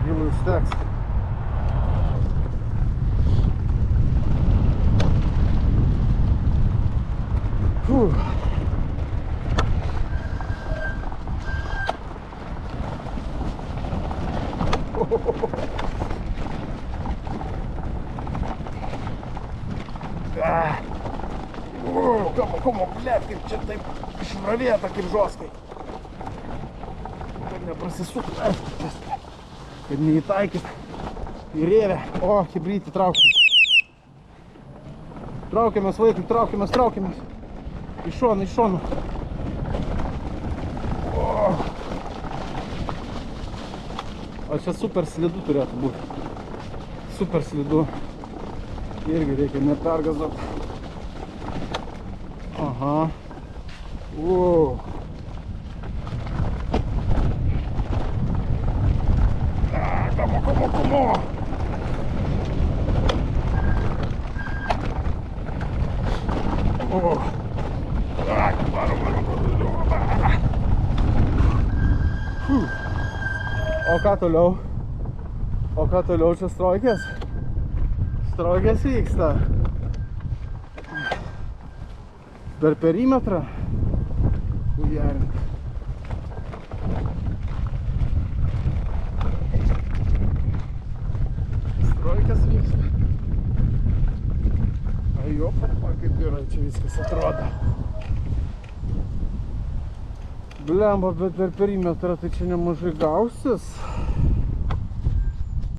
Gilui užteks. Komo, blėt, kaip čia taip išravėta, kaip žoskai. Kad neprasisuktų, kad neįtaikyt į rėvę. O, hibrytį traukiamės. Traukiamės, vaikai, traukiamės. Iš šono. O čia super slidu turėtų būti. Super slidu. Irgi reikia nepergazuoti. Aha. Wow. Komo. O ką toliau čia strojkės? Strojkės vyksta. Per perimetrą. Ujarink. Strojkės vyksta. Ajo, papa, kaip gerai čia viskas atrodo. Blemba, bet per perimetrą tai čia nemažai gausis.